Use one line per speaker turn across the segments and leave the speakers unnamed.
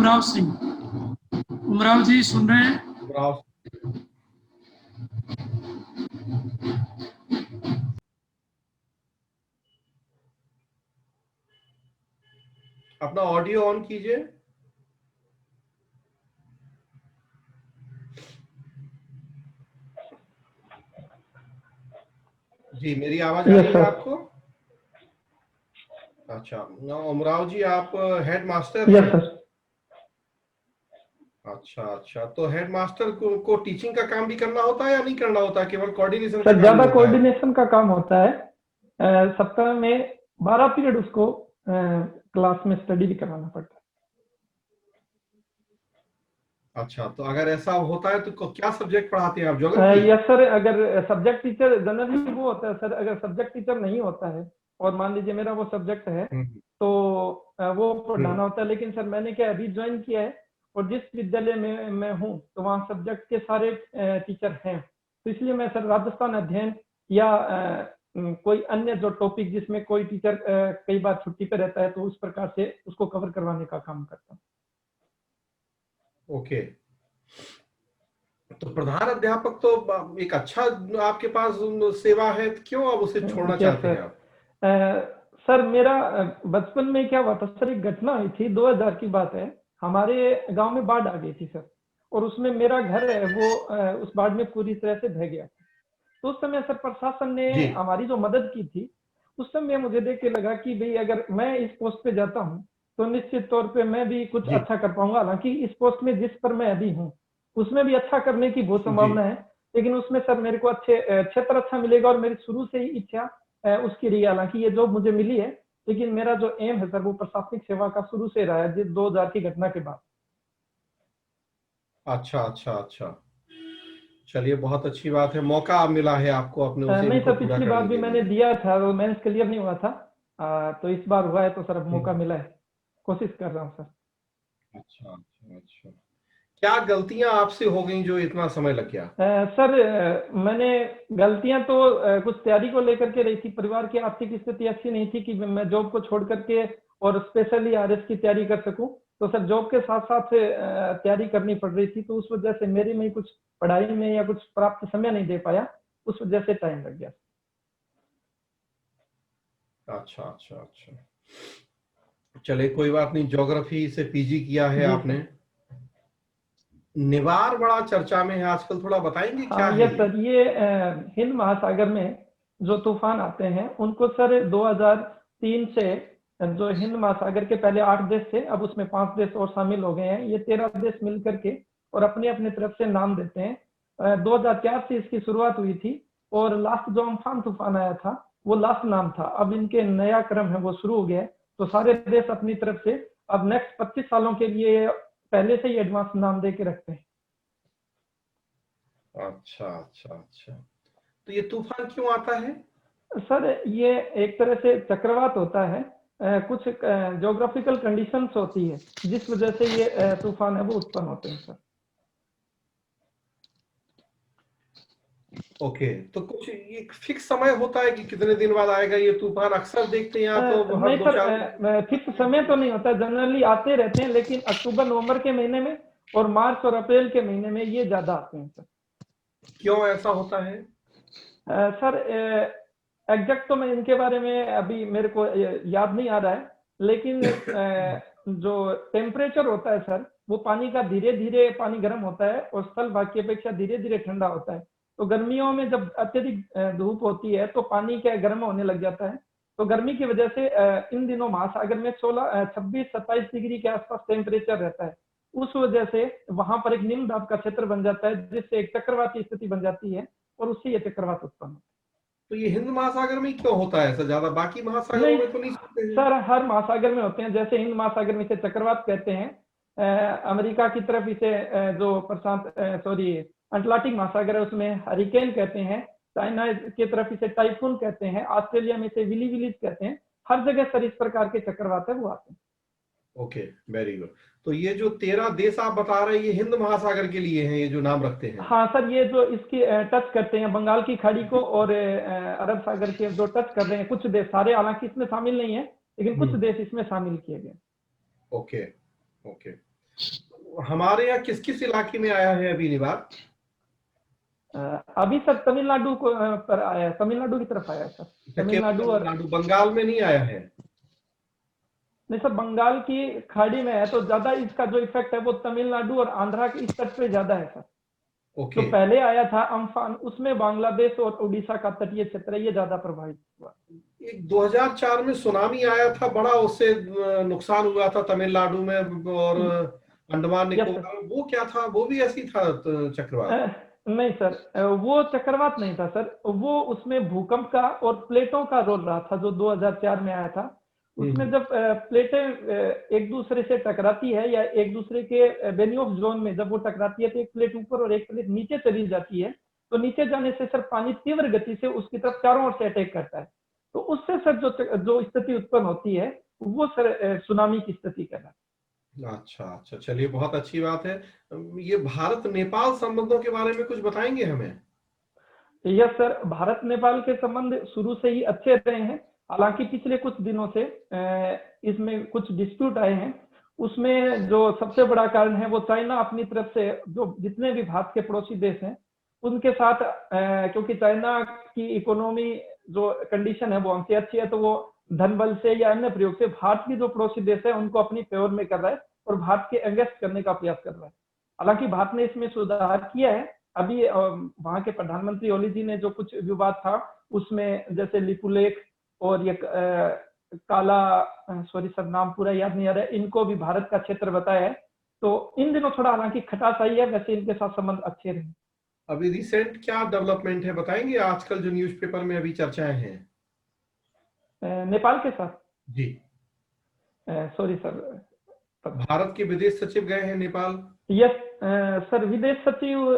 उमराव सिंह। उमराव जी सुन रहे हैं?
उमराव, अपना ऑडियो ऑन कीजिए। जी, मेरी आवाज आ रही है आपको? अच्छा, उमराव जी आप हेड मास्टर हैं?
Yes sir.
अच्छा अच्छा, तो हेड मास्टर को टीचिंग का काम भी करना होता है या नहीं करना होता, केवल कोऑर्डिनेशन का
सर
काम
ज्यादा
होता है?
कोऑर्डिनेशन का काम होता है। सप्ताह में 12 पीरियड उसको क्लास में स्टडी भी करवाना पड़ता है।
अच्छा, तो अगर ऐसा होता है तो क्या सब्जेक्ट पढ़ाते हैं आप? ज्योग्राफी?
यस सर, अगर सब्जेक्ट टीचर जनरली वो होता है सर, अगर सब्जेक्ट टीचर नहीं होता है और मान लीजिए मेरा वो सब्जेक्ट है तो वो पढ़ाना होता है। लेकिन सर मैंने क्या अभी ज्वाइन किया है और जिस विद्यालय में मैं हूँ तो वहाँ सब्जेक्ट के सारे टीचर हैं, तो इसलिए मैं सर राजस्थान अध्ययन या कोई अन्य जो टॉपिक जिसमें कोई टीचर कई बार छुट्टी पे रहता है तो उस प्रकार से उसको कवर करवाने का काम करता हूँ।
ओके, तो प्रधान अध्यापक तो एक अच्छा आपके पास सेवा है, तो क्यों आप उसे छोड़ना चाहते हैं आप?
सर मेरा बचपन में क्या हुआ था सर, एक घटना हुई थी 2000 की बात है। हमारे गांव में बाढ़ आ गई थी सर, और उसमें मेरा घर है वो उस बाढ़ में पूरी तरह से बह गया था। तो उस समय सर प्रशासन ने हमारी जो मदद की थी, उस समय मुझे देख के लगा कि भाई अगर मैं इस पोस्ट पे जाता हूँ तो निश्चित तौर पे मैं भी कुछ अच्छा कर पाऊंगा। हालांकि इस पोस्ट में जिस पर मैं अभी हूँ उसमें भी अच्छा करने की बहुत संभावना है, लेकिन उसमें सर मेरे को क्षेत्र अच्छा मिलेगा और मेरी शुरू से ही इच्छा उसकी रही। हालांकि ये जॉब मुझे मिली है, लेकिन मेरा जो एम है सर वो प्रशासनिक सेवा का शुरू से रहा है 2000 की घटना के बाद।
अच्छा अच्छा अच्छा, चलिए बहुत अच्छी बात है, मौका मिला है आपको अपने उस
नहीं
एम को
सर,
पूरा
पिछली बार
करने
भी
के
मैंने
लिए।
दिया था वो मेंस क्लियर नहीं हुआ था, तो इस बार हुआ है तो सर अब मौका मिला है, कोशिश कर रहा हूँ सर।
अच्छा अच्छा अच्छा, क्या गलतियां आपसे हो गई जो इतना समय लग गया?
सर मैंने गलतियां तो कुछ तैयारी को लेकर के रही थी। परिवार की आर्थिक स्थिति अच्छी नहीं थी कि मैं जॉब को छोड़ करके और स्पेशली आरएस की तैयारी कर सकूं, तो सर जॉब के साथ साथ तैयारी करनी पड़ रही थी, तो उस वजह से मेरी में कुछ पढ़ाई में या कुछ प्राप्त समय नहीं दे पाया, उस वजह से टाइम लग गया।
अच्छा अच्छा अच्छा, चलिए कोई बात नहीं, ज्योग्राफी से पीजी किया है आपने। निवार बड़ा चर्चा में है आजकल, थोड़ा बताएंगे क्या है?
यस सर, ये हिंद महासागर में जो तूफान आते हैं उनको सर 2003 से जो हिंद महासागर के पहले 8 देश थे, अब उसमें 5 देश और शामिल हो गए हैं। ये 13 देश मिलकर के और अपने अपने तरफ से नाम देते हैं। 2004 से इसकी शुरुआत हुई थी और लास्ट जो अम्फान तूफान आया था वो लास्ट नाम था। अब इनके नया क्रम है वो शुरू हो गया है, तो सारे देश अपनी तरफ से अब नेक्स्ट 25 सालों के लिए पहले से ही एडवांस नाम दे के रखते हैं।
अच्छा अच्छा अच्छा, तो ये तूफान क्यों आता है?
सर ये एक तरह से चक्रवात होता है, कुछ ज्योग्राफिकल कंडीशंस होती है जिस वजह से ये तूफान है वो उत्पन्न होते हैं सर।
ओके, तो कुछ एक फिक्स समय होता है कि कितने दिन बाद आएगा ये तूफान? अक्सर देखते हैं तो हर
नहीं
2-4
सर, फिक्स समय तो नहीं होता, जनरली आते रहते हैं, लेकिन अक्टूबर नवंबर के महीने में और मार्च और अप्रैल के महीने में ये ज्यादा आते हैं सर।
क्यों ऐसा होता है?
सर एग्जैक्ट तो मैं इनके बारे में अभी मेरे को याद नहीं आ रहा है, लेकिन जो टेम्परेचर होता है सर वो पानी का धीरे धीरे पानी गर्म होता है और स्थल भाग की अपेक्षा धीरे धीरे ठंडा होता है। तो गर्मियों में जब अत्यधिक धूप होती है तो पानी क्या गर्म होने लग जाता है, तो गर्मी की वजह से इन दिनों महासागर में 26-27 डिग्री के आसपास टेम्परेचर रहता है। उस वजह से वहां पर एक निम्न दाब का क्षेत्र बन जाता है जिससे एक चक्रवाती स्थिति बन जाती है और उससे ये चक्रवात उत्पन्न होता है।
तो ये हिंद महासागर में क्यों होता है ऐसा ज्यादा, बाकी महासागरों
नहीं
में तो नहीं होते हैं?
सर, हर महासागर में होते हैं। जैसे हिंद महासागर में इसे चक्रवात कहते हैं, अमेरिका की तरफ इसे जो प्रशांत अटलांटिक महासागर है उसमें हरिकेन कहते हैं, चाइना की तरफ इसे टाइफून कहते हैं, ऑस्ट्रेलिया में इसे विली विलीज कहते हैं। हर जगह सर इस प्रकार के चक्रवात है वो आते हैं।
Okay, very good. तो ये जो 13 देश आप बता रहे हैं ये हिंद महासागर के लिए हैं, ये जो नाम रखते हैं?
हाँ सर, ये जो इसकी टच करते हैं बंगाल की खाड़ी को और अरब सागर के जो टच कर रहे हैं कुछ देश, सारे हालांकि इसमें शामिल नहीं है लेकिन कुछ देश इसमें शामिल किए गए।
ओके ओके, हमारे यहाँ किस किस इलाके में आया है अभी निवार?
अभी सर तमिलनाडु को पर आया है, तमिलनाडु की तरफ आया है सर। तमिलनाडु और
तमिलनाडु, बंगाल में नहीं आया है?
नहीं सर, बंगाल की खाड़ी में है तो ज्यादा इसका जो इफेक्ट है वो तमिलनाडु और आंध्रा के इस तट पे ज्यादा है सर।
ओके।
जो पहले आया था अम्फान, उसमें बांग्लादेश और उड़ीसा का तटीय क्षेत्र है, ये ज्यादा प्रभावित हुआ।
एक 2004 में सुनामी आया था बड़ा, उससे नुकसान हुआ था तमिलनाडु में और अंडमान निकोबार में, वो क्या था? वो भी ऐसी था चक्रवात?
नहीं सर, वो चक्रवात नहीं था सर, वो उसमें भूकंप का और प्लेटों का रोल रहा था जो 2004 में आया था। उसमें जब प्लेटें एक दूसरे से टकराती है या एक दूसरे के बेनियोफ जोन में जब वो टकराती है तो एक प्लेट ऊपर और एक प्लेट नीचे चली जाती है, तो नीचे जाने से सर पानी तीव्र गति से उसकी तरफ चारों ओर से अटैक करता है, तो उससे सर जो स्थिति उत्पन्न होती है वो सर सुनामी की स्थिति कहलाती है।
अच्छा अच्छा, चलिए बहुत अच्छी बात है। ये भारत नेपाल संबंधों के बारे में कुछ बताएंगे हमें?
यस सर, भारत नेपाल के संबंध शुरू से ही अच्छे रहे हैं। हालांकि पिछले कुछ दिनों से इसमें कुछ डिस्प्यूट आए हैं। उसमें जो सबसे बड़ा कारण है वो चाइना अपनी तरफ से जो जितने भी भारत के पड़ोसी देश हैं उनके साथ, क्योंकि चाइना की इकोनॉमी जो कंडीशन है वो हमसे अच्छी है, तो वो धन बल से या अन्य प्रयोग से भारत की जो पड़ोसी देश है उनको अपनी फेवर में कर रहा है और भारत के अगेंस्ट करने का प्रयास कर रहा है। हालांकि भारत ने इसमें सुधार किया है। अभी वहां के प्रधानमंत्री ओली जी ने जो कुछ विवाद था उसमें, जैसे लिपुलेख और ये काला, सॉरी सर नाम पूरा याद नहीं आ रहा है, इनको भी भारत का क्षेत्र बताया है। तो इन दिनों थोड़ा हालांकि खटास आई है, वैसे इनके साथ संबंध अच्छे रहे।
अभी रिसेंट क्या डेवलपमेंट है बताएंगे? आजकल जो न्यूज़पेपर में अभी चर्चाएं हैं
नेपाल के साथ?
जी।
सॉरी सर,
भारत के विदेश सचिव गए हैं नेपाल?
यस सर, विदेश सचिव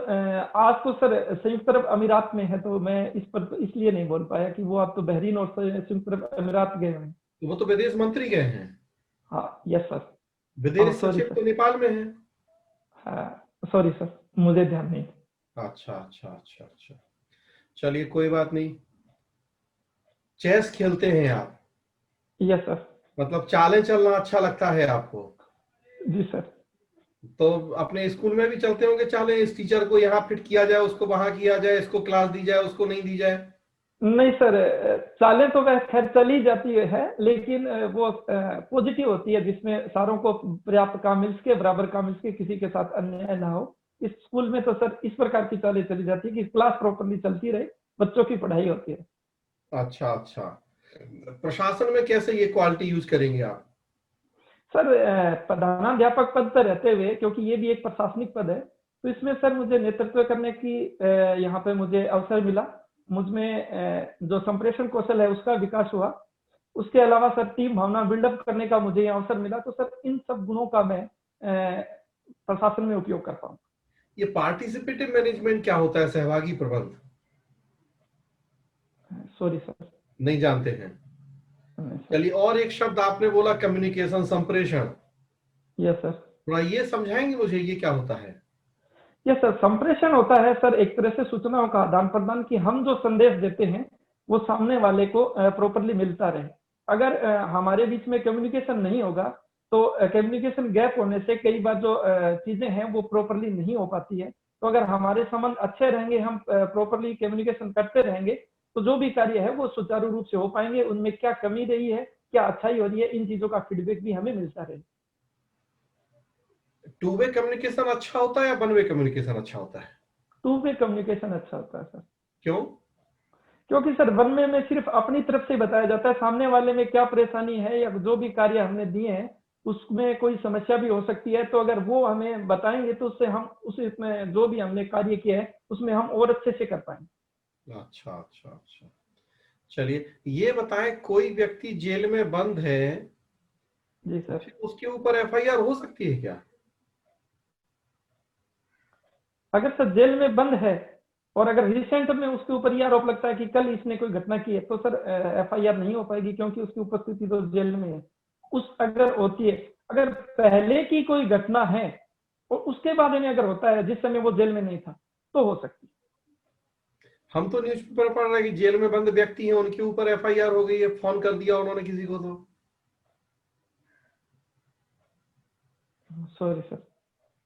आज तो सर संयुक्त अरब अमीरात में है, तो मैं इस पर इसलिए नहीं बोल पाया कि वो आप तो बहरीन और संयुक्त अरब अमीरात गए हैं।
तो वो तो विदेश मंत्री गए हैं।
हाँ यस सर।
विदेश
सॉरी
सचिव
सर,
तो नेपाल में है।
हाँ सॉरी सर, मुझे ध्यान नहीं।
अच्छा अच्छा अच्छा अच्छा, चलिए कोई बात नहीं। चेस खेलते हैं आप?
Yes sir.
मतलब चालें चलना अच्छा लगता है आपको?
जी सर।
तो अपने स्कूल में भी चलते होंगे चालें, इस टीचर को यहाँ फिट किया जाए, उसको वहां किया जाए, इसको क्लास दी जाए, उसको नहीं दी जाए?
नहीं सर, चालें तो वह खैर चली जाती है, लेकिन वो पॉजिटिव होती है जिसमें सारों को पर्याप्त काम मिल सके, बराबर काम मिल सके, किसी के साथ अन्याय ना हो। इस स्कूल में तो सर इस प्रकार की चालें चली जाती है कि क्लास प्रॉपरली चलती रहे, बच्चों की पढ़ाई होती है।
अच्छा अच्छा, प्रशासन में कैसे ये क्वालिटी यूज करेंगे आप?
सर प्रधानाध्यापक पद पर रहते हुए, क्योंकि ये भी एक प्रशासनिक पद है, तो इसमें सर मुझे नेतृत्व करने की यहाँ पे मुझे अवसर मिला। मुझमें जो संप्रेषण कौशल है उसका विकास हुआ। उसके अलावा सर टीम भावना बिल्डअप करने का मुझे अवसर मिला। तो सर इन सब गुणों का मैं प्रशासन में उपयोग करता हूँ।
ये पार्टिसिपेटिव मैनेजमेंट क्या होता है? सहभागी प्रबंध?
सॉरी सर,
नहीं जानते हैं? चलिए, और एक शब्द आपने बोला कम्युनिकेशन, संप्रेषण।
Yes sir.
थोड़ा ये समझाएंगे मुझे, ये क्या होता है?
यस सर, संप्रेषण होता है सर एक तरह से सूचनाओं का आदान प्रदान, कि हम जो संदेश देते हैं वो सामने वाले को प्रॉपरली मिलता रहे। अगर हमारे बीच में कम्युनिकेशन नहीं होगा तो कम्युनिकेशन गैप होने से कई बार जो चीजें हैं वो प्रॉपरली नहीं हो पाती है। तो अगर हमारे संबंध अच्छे रहेंगे, हम प्रॉपरली कम्युनिकेशन करते रहेंगे, तो जो भी कार्य है वो सुचारू रूप से हो पाएंगे। उनमें क्या कमी रही है, क्या अच्छाई हो रही है, इन चीजों का फीडबैक भी हमें मिलता रहे।
टू वे कम्युनिकेशन अच्छा होता है या वन वे कम्युनिकेशन अच्छा होता है?
टू वे कम्युनिकेशन अच्छा होता है सर।
क्यों?
क्योंकि सर वन वे में सिर्फ अपनी तरफ से बताया जाता है, सामने वाले में क्या परेशानी है या जो भी कार्य हमने दिए हैं उसमें कोई समस्या भी हो सकती है। तो अगर वो हमें बताएंगे तो उससे हम उसमें जो भी हमने कार्य किया है उसमें हम और अच्छे से कर पाएंगे।
अच्छा अच्छा अच्छा, चलिए ये बताएं, कोई व्यक्ति जेल में बंद है,
जी सर।
उसके ऊपर एफआईआर हो सकती है क्या?
अगर सर जेल में बंद है और अगर रिसेंट में उसके ऊपर यह आरोप लगता है कि कल इसने कोई घटना की है, तो सर एफआईआर नहीं हो पाएगी, क्योंकि उसकी उपस्थिति तो जेल में है। उस अगर होती है, अगर पहले की कोई घटना है और उसके बाद में अगर होता है जिस समय वो जेल में नहीं था, तो हो सकती है।
हम तो न्यूज़पेपर पढ़ रहे हैं कि जेल में बंद व्यक्ति हैं, उनके ऊपर एफआईआर हो गई है, फोन कर दिया उन्होंने किसी को। तो
सॉरी सर।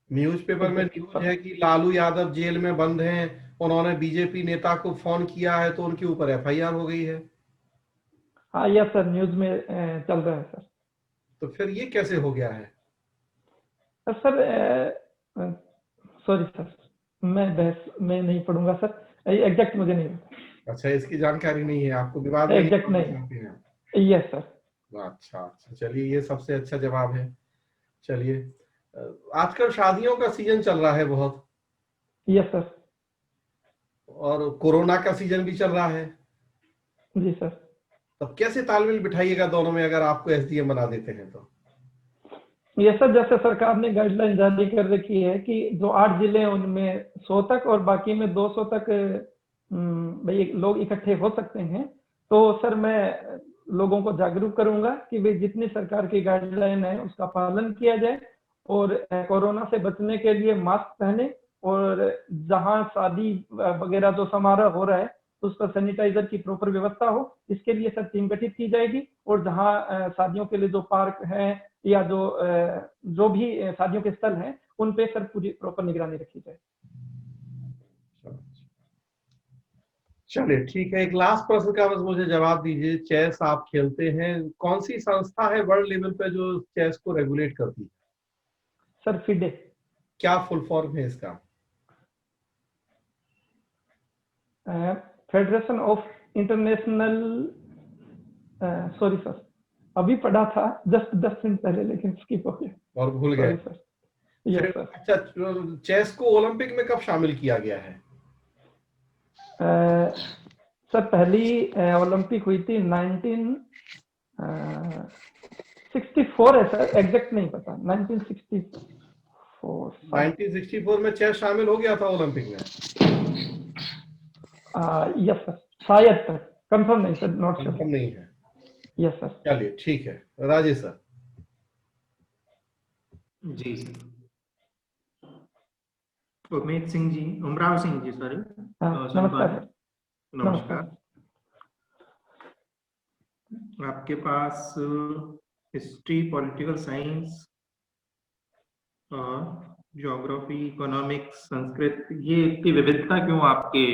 न्यूज़पेपर में न्यूज है कि लालू यादव जेल में बंद हैं, उन्होंने बीजेपी नेता को फोन किया है तो उनके ऊपर एफआईआर हो गई है।
हाँ यस सर, न्यूज में चल रहा है सर।
तो फिर ये कैसे हो गया है?
सर सॉरी सर, मैं बहस में नहीं पढ़ूंगा सर, एग्जैक्ट मुझे नहीं पता।
अच्छा, इसकी जानकारी नहीं है आपको, विवाद में
एग्जैक्ट
नहीं
नहीं,
चाहते हैं।
Yes sir.
अच्छा अच्छा, चलिए ये सबसे अच्छा जवाब है। चलिए, आजकल शादियों का सीजन चल रहा है बहुत,
यस सर।
और कोरोना का सीजन भी चल रहा है,
जी सर।
तब कैसे तालमेल बिठाइएगा दोनों में अगर आपको एसडीएम बना देते हैं तो?
ये सर जैसे सरकार ने गाइडलाइन जारी कर रखी है कि जो 8 जिले हैं उनमें 100 तक और बाकी में 200 तक भाई लोग इकट्ठे हो सकते हैं, तो सर मैं लोगों को जागरूक करूंगा कि भाई जितनी सरकार की गाइडलाइन है उसका पालन किया जाए, और कोरोना से बचने के लिए मास्क पहने, और जहां शादी वगैरह जो समारोह हो रहा है उस पर सैनिटाइजर की प्रॉपर व्यवस्था हो, इसके लिए सर टीम गठित की जाएगी। और जहां शादियों के लिए जो पार्क है या जो भी शादियों के स्थल हैं उन पे सर पूरी प्रॉपर निगरानी रखी जाए।
चलिए ठीक है, एक लास्ट प्रश्न का बस मुझे जवाब दीजिए। चेस आप खेलते हैं, कौन सी संस्था है वर्ल्ड लेवल पे जो चेस को रेगुलेट करती है?
Sir FIDE.
क्या फुल फॉर्म है इसका?
Federation of international, sorry sir अभी पढ़ा था जस्ट 10 मिनट पहले लेकिन स्किप हो गया
और भूल गए
सर। Yes sir.
अच्छा, चेस को ओलंपिक में कब शामिल किया गया है?
सर पहली ओलंपिक हुई थी 1964 है सर, एग्जैक्ट नहीं पता,
1964 में चेस शामिल हो गया था ओलंपिक में?
यस सर, शायद सर, कंफर्म नहीं सर, नॉट श्योर।
कंफर्म नहीं है।
Yes sir.
चलिए ठीक है, राजेश सर।
जी सर, उमेश सिंह जी, उमराव सिंह जी, सॉरी।
नमस्कार सर।
नमस्कार। आपके पास हिस्ट्री, पॉलिटिकल साइंस और ज्योग्राफी, इकोनॉमिक्स, संस्कृत, ये इतनी विविधता क्यों आपके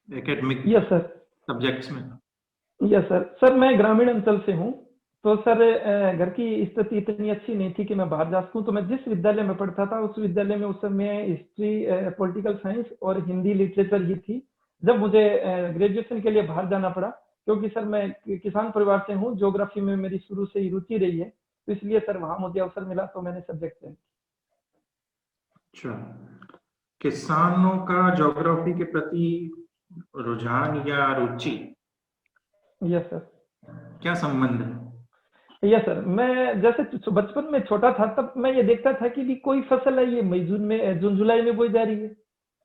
एकेडमिक
यस सर।
सब्जेक्ट्स में?
Yes sir. सर मैं ग्रामीण अंचल से हूँ, तो सर घर की स्थिति इतनी अच्छी नहीं थी कि मैं बाहर जा सकूं, तो मैं जिस विद्यालय में पढ़ता था उस विद्यालय में उस समय हिस्ट्री, पॉलिटिकल साइंस और हिंदी लिटरेचर ही थी। जब मुझे ग्रेजुएशन के लिए बाहर जाना पड़ा, क्योंकि सर मैं किसान परिवार से हूँ, ज्योग्राफी में मेरी शुरू से ही रुचि रही है, तो इसलिए सर वहां मुझे अवसर मिला तो मैंने सब्जेक्ट चेंज किया।
अच्छा, किसानों का ज्योग्राफी के प्रति रुझान या रुचि,
यस सर।
क्या संबंध है?
यस सर, मैं जैसे बचपन में छोटा था तब मैं ये देखता था कि भी कोई फसल है ये मई जून में, जून जुलाई में बोई जा रही है,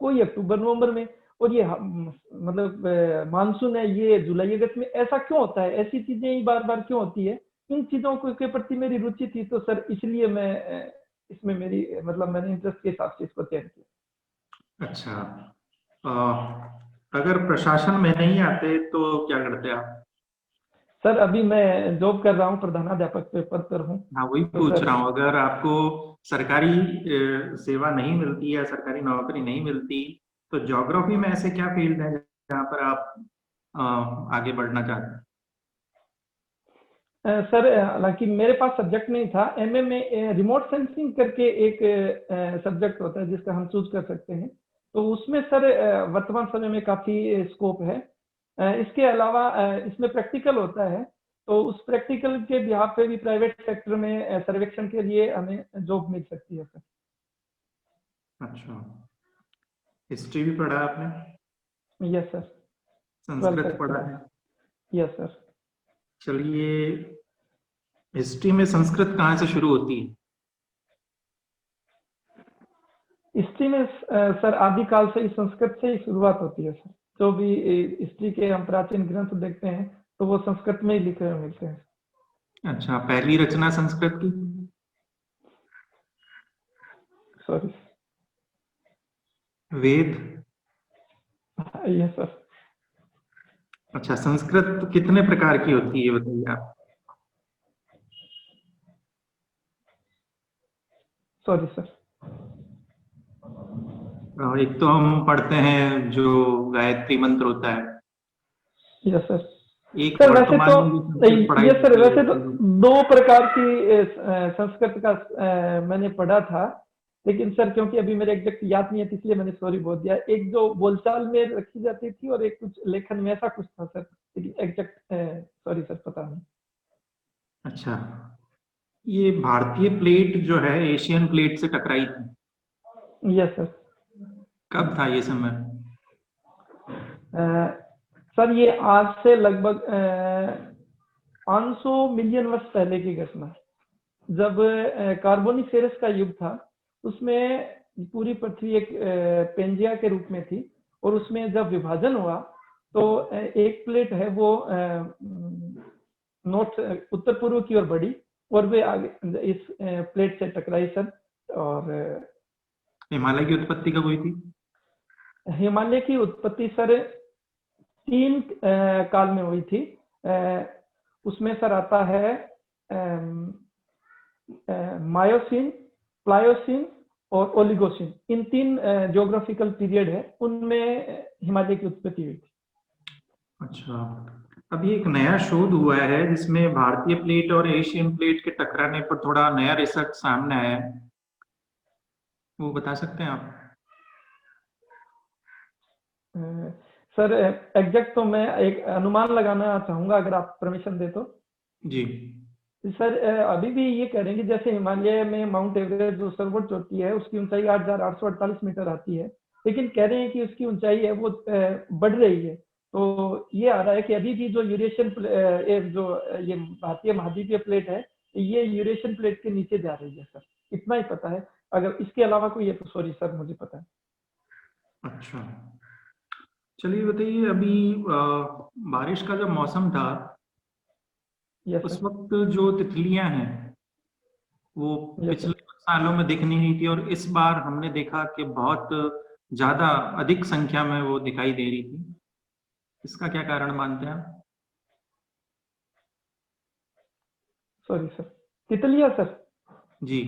कोई अक्टूबर नवंबर में, और ये मतलब मानसून है ये जुलाई अगस्त में, ऐसा क्यों होता है, ऐसी चीजें ही बार बार क्यों होती है, इन चीजों के प्रति मेरी रुचि थी, तो सर इसलिए मैं इसमें मेरी मतलब मैंने इंटरेस्ट के हिसाब से इसको चयन किया।
अच्छा, अगर प्रशासन में नहीं आते तो क्या करते आप?
सर अभी मैं जॉब कर रहा हूँ, प्रधानाध्यापक के पद पर हूँ।
हाँ, वही
तो
पूछ
सर,
रहा हूँ, अगर आपको सरकारी सेवा नहीं मिलती या सरकारी नौकरी नहीं मिलती तो ज्योग्राफी में ऐसे क्या फील्ड है जहाँ पर आप आगे बढ़ना चाहते हैं?
सर हालांकि मेरे पास सब्जेक्ट नहीं था, एमए में रिमोट सेंसिंग करके एक सब्जेक्ट होता है जिसका हम चूज कर सकते हैं, तो उसमें सर वर्तमान समय में काफी स्कोप है। इसके अलावा इसमें प्रैक्टिकल होता है, तो उस प्रैक्टिकल के बिहाफ पे भी प्राइवेट सेक्टर में सर्वेक्षण के लिए हमें जॉब मिल सकती है सर।
अच्छा, हिस्ट्री भी पढ़ा आपने?
Yes sir.
संस्कृत पढ़ा है?
Yes sir.
चलिए, हिस्ट्री में संस्कृत कहाँ से शुरू होती है?
हिस्ट्री में सर आदिकाल से ही संस्कृत से ही शुरुआत होती है सर, जो भी हिस्ट्री के हम प्राचीन ग्रंथ देखते हैं तो वो संस्कृत में ही लिखे हुए मिलते हैं।
अच्छा, पहली रचना संस्कृत की?
सॉरी,
वेद?
Yes sir.
अच्छा, संस्कृत कितने प्रकार की होती है बताइए आप?
Sorry sir.
एक तो हम पढ़ते हैं जो गायत्री मंत्र होता है,
यस सर।
एक
सर वैसे
वर्तमान
तो
में जो संस्कृत पढ़ाई
ये सर
जाती है
वैसे तो
वो-
2 प्रकार की संस्कृत का मैंने पढ़ा था, लेकिन सर क्योंकि अभी मेरे एग्जैक्ट याद नहीं है इसलिए मैंने सॉरी बोल दिया। एक जो बोलचाल में रखी जाती थी और एक कुछ लेखन में ऐसा कुछ था सर, लेकिन एग्जैक्ट सॉरी सर पता नहीं।
अच्छा, ये भारतीय प्लेट जो है एशियन प्लेट से टकराई थी,
यस सर।
कब था ये समय?
सर ये आज से लगभग 500 मिलियन वर्ष पहले की घटना है। जब कार्बोनिफेरस का युग था, उसमें पूरी पृथ्वी एक पेंजिया के रूप में थी, और उसमें जब विभाजन हुआ तो एक प्लेट है वो नॉर्थ उत्तर पूर्व की ओर बढ़ी और वे आगे इस प्लेट से टकराई सर। और
हिमालय की उत्पत्ति कब हुई थी?
हिमालय की उत्पत्ति सर 3 काल में हुई थी। उसमें सर आता है मायोसीन, प्लायोसीन और ओलिगोसीन। इन 3 ज्योग्राफिकल पीरियड है, उनमें हिमालय की उत्पत्ति हुई थी।
अच्छा, अभी एक नया शोध हुआ है जिसमें भारतीय प्लेट और एशियन प्लेट के टकराने पर थोड़ा नया रिसर्च सामने आया है, वो बता सकते हैं आप?
सर एग्जैक्ट तो मैं एक अनुमान लगाना चाहूंगा अगर आप परमिशन दे तो।
जी।
सर अभी भी ये कह रहे हैं कि जैसे हिमालय में माउंट एवरेस्ट जो सर्वोच्च चोटी है उसकी ऊंचाई 8,848 मीटर आती है, लेकिन कह रहे हैं कि उसकी ऊंचाई है वो बढ़ रही है। तो ये आ रहा है कि अभी भी जो यूरेशियन जो ये भारतीय महाद्वीपीय प्लेट है, ये यूरेशियन प्लेट के नीचे जा रही है सर, इतना ही पता है। अगर इसके अलावा कोई है तो सॉरी सर मुझे पता है।
अच्छा, चलिए बताइए, अभी बारिश का जब मौसम था
यस
उस
सर।
वक्त जो तितलियां हैं वो
यस
पिछले
सर।
कुछ सालों में दिख नहीं रही थी, और इस बार हमने देखा कि बहुत ज्यादा अधिक संख्या में वो दिखाई दे रही थी, इसका क्या कारण मानते हैं आप?
सॉरी सर, तितलिया सर
जी,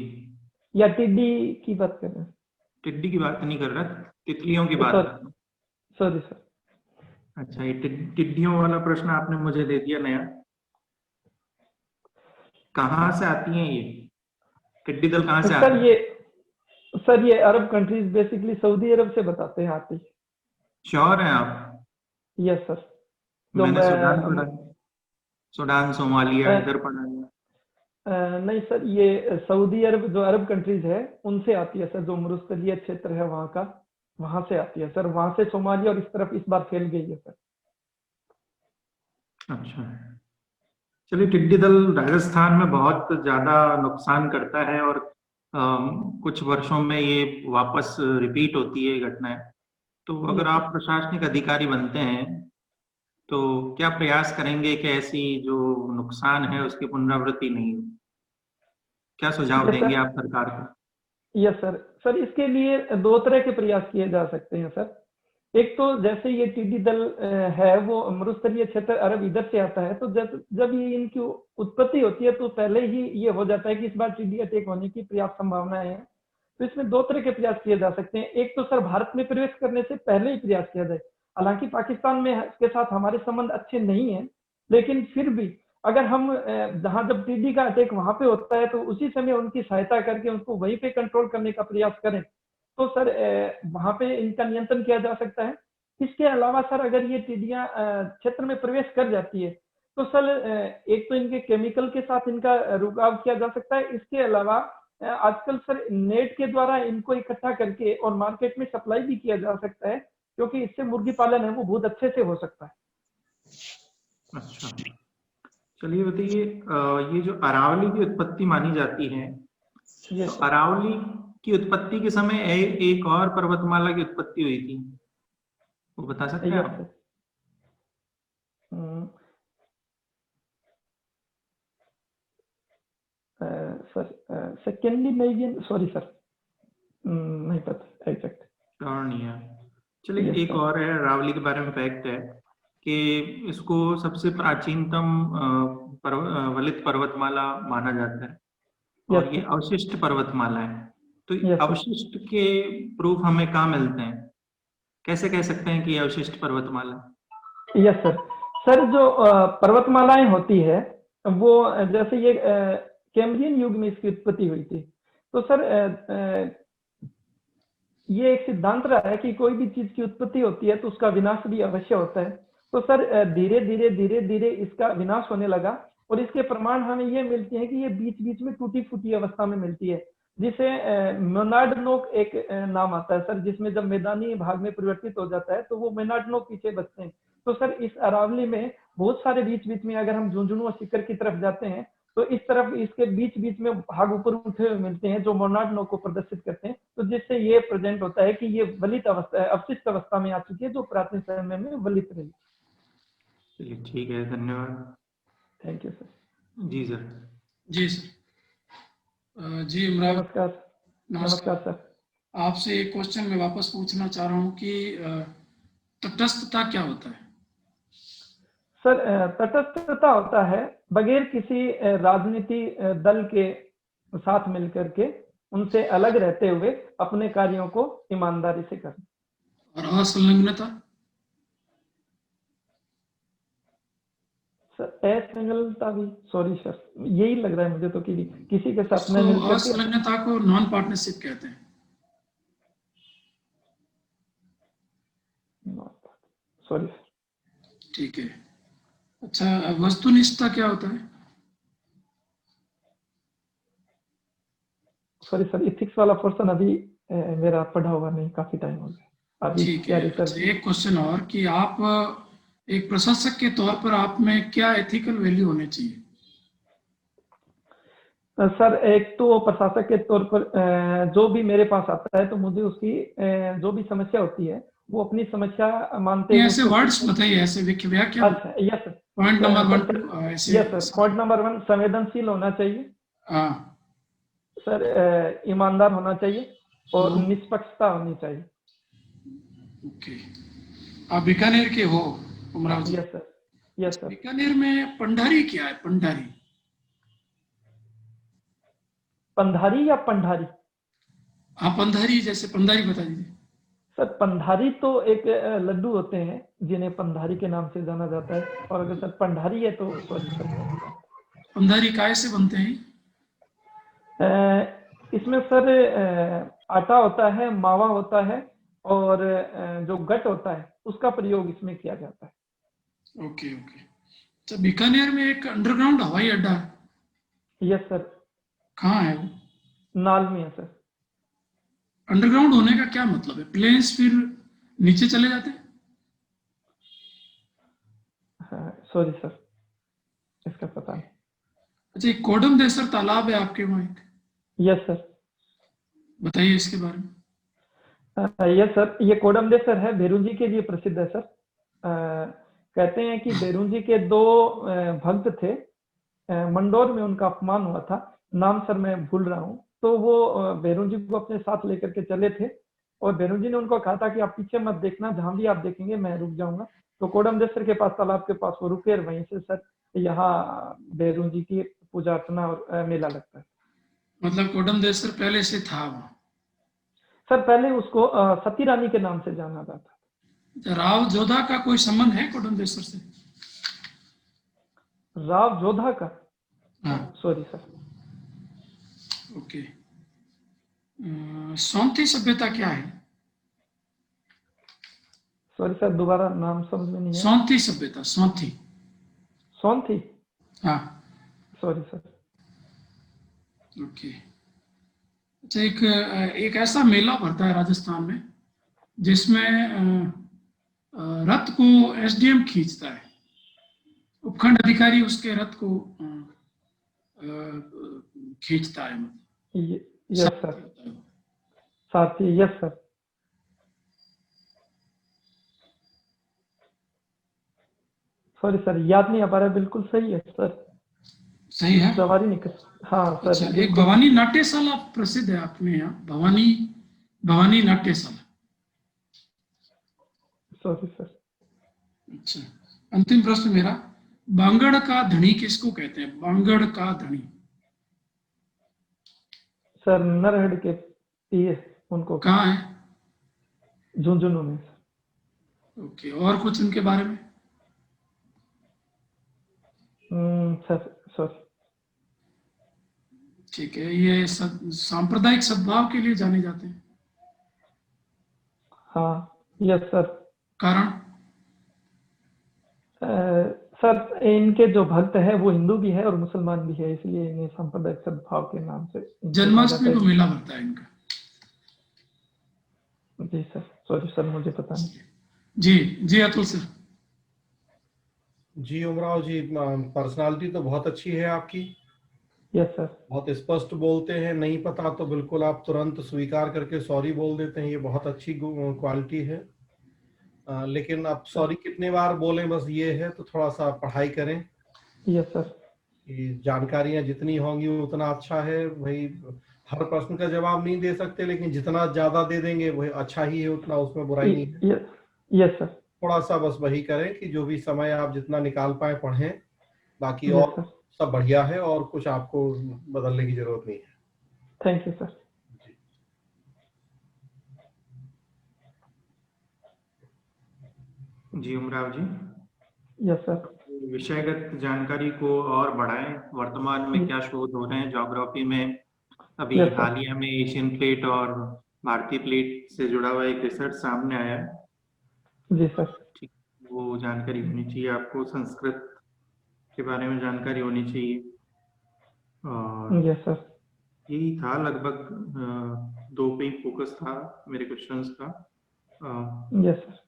या टिड्डी की बात कर रहे हैं?
टिड्डी की बात नहीं कर रहा, तितलियों की बात कर रहा हूँ।
Sorry sir.
अच्छा, ये टिड्डियों वाला प्रश्न आपने मुझे दे दिया नया। कहाँ से आती हैं ये टिड्डी दल, कहाँ से
सर
आती है?
ये अरब कंट्रीज बेसिकली सऊदी अरब से बताते हैं आती।
श्योर हैं आप?
Yes sir.
मैंने सूडान पढ़ा है, सूडान सोमालिया इधर पढ़ा है।
नहीं सर, ये सऊदी अरब जो अरब कंट्रीज है उनसे आती है सर, जो मरुस्थलीय क्षेत्र है वहाँ का, वहां से आती है सर। वहां से सोमालिया और इस तरफ इस बार फैल गई है सर।
अच्छा, चलिए, टिड्डी दल राजस्थान में बहुत ज्यादा नुकसान करता है, और कुछ वर्षों में ये वापस रिपीट होती है घटनाएं। तो अगर आप प्रशासनिक अधिकारी बनते हैं तो क्या प्रयास करेंगे कि ऐसी जो नुकसान है उसकी पुनरावृत्ति नहीं हो? क्या सुझाव देंगे आप सरकार को?
Yes sir. सर इसके लिए 2 तरह के प्रयास किए जा सकते हैं सर। एक तो जैसे ये टिड्डी दल है वो मरुस्थलीय क्षेत्र अरब इधर से आता है, तो जब ये इनकी उत्पत्ति होती है तो पहले ही ये हो जाता है कि इस बार टिड्डी अटैक होने की पर्याप्त संभावनाएं हैं। तो इसमें 2 तरह के प्रयास किए जा सकते हैं। एक तो सर भारत में प्रवेश करने से पहले ही प्रयास किया जाए। हालांकि पाकिस्तान में के साथ हमारे संबंध अच्छे नहीं है, लेकिन फिर भी अगर हम जहां जब टिड्डी का अटैक वहां पे होता है तो उसी समय उनकी सहायता करके उनको वहीं पे कंट्रोल करने का प्रयास करें तो सर वहां पे इनका नियंत्रण किया जा सकता है। इसके अलावा सर अगर ये टिड्डियां क्षेत्र में प्रवेश कर जाती है तो सर एक तो इनके केमिकल के साथ इनका रुकाव किया जा सकता है। इसके अलावा आजकल सर नेट के द्वारा इनको इकट्ठा करके और मार्केट में सप्लाई भी किया जा सकता है, क्योंकि इससे मुर्गी पालन है वो बहुत अच्छे से हो सकता है।
अच्छा, चलिए बताइए, ये जो अरावली की उत्पत्ति मानी जाती है, तो अरावली की उत्पत्ति के समय एक और पर्वतमाला की उत्पत्ति हुई थी, वो बता सकते हैं आप?
सर सेकेंडली सॉरी सर नहीं पता एग्जैक्ट।
और नहीं है। चलिए, एक और है अरावली के बारे में फैक्ट है कि इसको सबसे प्राचीनतम वलित पर्वतमाला माना जाता है, और ये अवशिष्ट पर्वतमाला है। तो
Yes, sir.
अवशिष्ट के प्रूफ हमें कहाँ मिलते हैं? कैसे कह सकते हैं कि ये अवशिष्ट पर्वतमाला है?
Yes sir. सर जो पर्वतमालाएं होती है वो जैसे ये कैम्ब्रियन युग में इसकी उत्पत्ति हुई थी। तो सर ये एक सिद्धांत रहा है कि कोई भी चीज की उत्पत्ति होती है तो उसका विनाश भी अवश्य होता है। तो सर धीरे धीरे इसका विनाश होने लगा और इसके प्रमाण हमें ये मिलते हैं कि ये बीच बीच में टूटी फूटी अवस्था में मिलती है, जिसे मोनार्डनोक एक नाम आता है सर, जिसमें जब मैदानी भाग में परिवर्तित हो जाता है तो वो मोनार्डनोक पीछे बचते हैं। तो सर इस अरावली में बहुत सारे बीच बीच में अगर हम झुंझुनू और सीकर की तरफ जाते हैं तो इस तरफ इसके बीच बीच में भाग ऊपर उठे हुए मिलते हैं जो मोनार्डनोक को प्रदर्शित करते हैं। तो जिससे ये प्रेजेंट होता है कि ये वलित अवस्था अवशिष्ट अवस्था में आ चुकी है जो प्राचीन समय में वलित रही।
चलिए ठीक है, धन्यवाद।
Thank you sir.
जी सर।
जी सर। जी इमरान,
नमस्कार। नमस्कार सर।
आपसे एक क्वेश्चन मैं वापस पूछना चाह रहा हूँ कि तटस्थता क्या होता है?
सर तटस्थता होता है बगैर किसी राजनीति दल के साथ मिलकर के उनसे अलग रहते हुए अपने कार्यों को ईमानदारी से करना।
और असंलग्नता?
सर असंलग्नता भी, सॉरी सर, यही लग रहा है मुझे तो कि किसी के साथ में मिलकर
असंलग्नता को नॉन पार्टनरशिप कहते हैं।
सॉरी।
ठीक है। अच्छा, वस्तुनिष्ठता क्या होता है?
सॉरी सर, इथिक्स वाला पोर्शन अभी मेरा पढ़ा हुआ नहीं, काफी टाइम हो गया अभी।
ठीक है। अच्छा, एक क्वेश्चन और कि आप एक प्रशासक के तौर पर आप में क्या एथिकल वैल्यू होने चाहिए?
सर एक तो प्रशासक के तौर पर जो भी मेरे पास आता है तो मुझे उसकी जो भी समस्या होती है वो अपनी समस्या मानते
हुए ऐसे वर्ड्स बताइए, ऐसे व्याख्या।
अच्छा, यस सर।
पॉइंट नंबर 1 ऐसे।
Yes sir. पॉइंट नंबर 1 संवेदनशील होना चाहिए।
हाँ
सर ईमानदार होना चाहिए और निष्पक्षता होनी चाहिए।
ओके। आप बीकानेर के हो Umrao ji?
Yes sir. Yes sir.
Bikaner में पंडारी क्या है? पंडारी,
पंधारी या पंडारी?
हाँ पंधारी, जैसे पंधारी बता दीजिए।
सर पंधारी तो एक लड्डू होते हैं जिन्हें पंधारी के नाम से जाना जाता है, और अगर सर पंडारी है तो सॉरी सर।
पंधारी काय से बनते हैं?
इसमें सर आटा होता है, मावा होता है और जो गट होता है उसका प्रयोग इसमें किया जाता है।
Okay okay. तो बीकानेर में एक अंडरग्राउंड हवाई अड्डा है।
Yes sir.
कहाँ है वो?
नाल में है सर।
अंडरग्राउंड होने का क्या मतलब है? प्लेन्स फिर नीचे चले जाते हैं?
सॉरी सर, इसका पता नहीं।
अच्छा, एक कोडम देसर तालाब है आपके वहाँ एक?
Yes sir.
बताइए इसके बारे में।
यस सर, ये कोडम देसर है, भेरुंजी के लिए प्रसिद्ध है सर। कहते हैं कि भेरुंजी के 2 भक्त थे, मंडोर में उनका अपमान हुआ था, नाम सर मैं भूल रहा हूँ। तो वो भेरुंजी को अपने साथ लेकर के चले थे और भेरुंजी ने उनको कहा था कि आप पीछे मत देखना, जहां भी आप देखेंगे मैं रुक जाऊंगा। तो कोडम देसर के पास, तालाब के पास वो रुके और वहीं से सर यहाँ भेरुंजी की पूजा अर्चना और मेला लगता है।
मतलब कोडम देसर पहले से था वहाँ?
सर पहले उसको सती रानी के नाम से जाना जाता था।
राव जोधा का कोई संबंध है कोडम देसर से?
राव जोधा का?
हाँ।
Sorry sir.
ओके। सौंथी सभ्यता क्या है?
सॉरी सर, दोबारा नाम समझ में नहीं है।
सौंथी सभ्यता, सौंथी।
सौंथी?
हाँ।
Sorry sir.
ओके। अच्छा, एक ऐसा मेला भरता है राजस्थान में जिसमें रथ को एसडीएम खींचता है, उपखंड अधिकारी उसके रथ को खींचता है।
Yes sir. साथी, यस सर। सॉरी सर, याद नहीं आ पा रहा। बिल्कुल सही है सर।
सही है,
सवारी निकल। हाँ सर।
अच्छा, एक भवानी नाट्यशाला प्रसिद्ध है अपने यहाँ, भवानी नाट्यशाला।
Sorry sir.
अच्छा, अंतिम प्रश्न मेरा, बांगड़ का धनी किसको कहते हैं? बांगड़ का धनी?
सर नरहड़ के ये उनको
कहाँ है?
झुंझुनू में।
ओके, और कुछ उनके बारे में?
Sir sorry.
ठीक है, ये सांप्रदायिक सद्भाव के लिए जाने जाते हैं।
हाँ, यस सर।
कारण?
सर इनके जो भक्त है वो हिंदू भी है और मुसलमान भी है, इसलिए इन्हें सांप्रदायिक सद्भाव के नाम से इनको
जन्माष्टमी
जाना
को मेला भरता है इनका।
जी सर, सॉरी सर, मुझे पता नहीं।
जी अतुल सर।
जी उमराव जी, पर्सनालिटी तो बहुत अच्छी है आपकी।
Yes sir.
बहुत स्पष्ट बोलते हैं, नहीं पता तो बिल्कुल आप तुरंत स्वीकार करके सॉरी बोल देते हैं, ये बहुत अच्छी क्वालिटी है। लेकिन आप सॉरी कितने बार बोलें, बस ये है, तो थोड़ा सा पढ़ाई करें।
Yes sir.
कि जानकारियां जितनी होंगी उतना अच्छा है भाई। हर प्रश्न का जवाब नहीं दे सकते, लेकिन जितना ज्यादा दे देंगे वही अच्छा ही है, उतना उसमें बुराई नहीं है।
Yes sir.
थोड़ा सा बस वही करें कि जो भी समय आप जितना निकाल पाए पढ़ें, बाकी
यस
और
सर।
सब बढ़िया है और कुछ आपको बदलने की जरूरत नहीं है।
Thank you sir.
जी उमराव जी,
यस सर।
विषयगत जानकारी को और बढ़ाएं। वर्तमान में क्या शोध हो रहे हैं ज्योग्राफी में? अभी
Yes, sir.
हालिया में एशियन प्लेट और भारतीय प्लेट से जुड़ा हुआ एक रिसर्च सामने आया है।
जी सर।
ठीक, वो जानकारी होनी चाहिए आपको। संस्कृत के बारे में जानकारी होनी चाहिए। और
यस सर।
यही था लगभग 2 पे ही फोकस था मेरे क्वेश्चंस का।
Yes sir.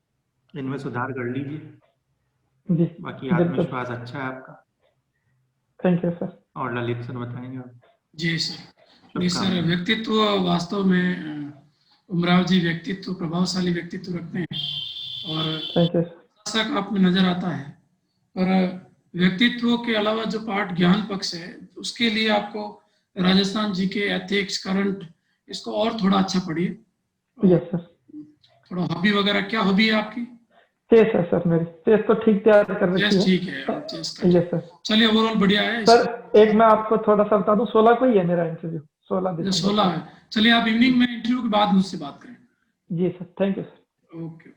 इनमें सुधार कर लीजिए।
जी
बाकी
बिल्कुल।
आत्मविश्वास अच्छा है आपका।
Thank you sir.
और ललित सर बताएंगे आप।
जी सर। जी सर, व्यक्तित्व वास्तव में उमराव जी व्यक्तित्व, प्रभावशाली व्यक्तित्व रखते हैं और
थैंक यू।
शासक आप में नजर आता है, पर व्यक्तित्व के अलावा जो पार्ट ज्ञान पक्ष है, उसके लिए आपको राजस्थान जी के एथिक्स, करंट, इसको और थोड़ा अच्छा पढ़िए।
Yes sir.
थोड़ा हॉबी वगैरह, क्या हॉबी है आपकी?
चेस है सर मेरी। चेस तो ठीक तैयार कर रखी
चेस
है।
ठीक है, चेस का
यस सर।
चलिए, ओवरऑल बढ़िया है।
सर एक मैं आपको थोड़ा सा बता दूं, 16 को ही है मेरा इंटरव्यू, 16 दिसंबर।
16 है। चलिए, आप इवनिंग में इंटरव्यू के बाद मुझसे बात करें।
जी sir, thank you sir.
Okay.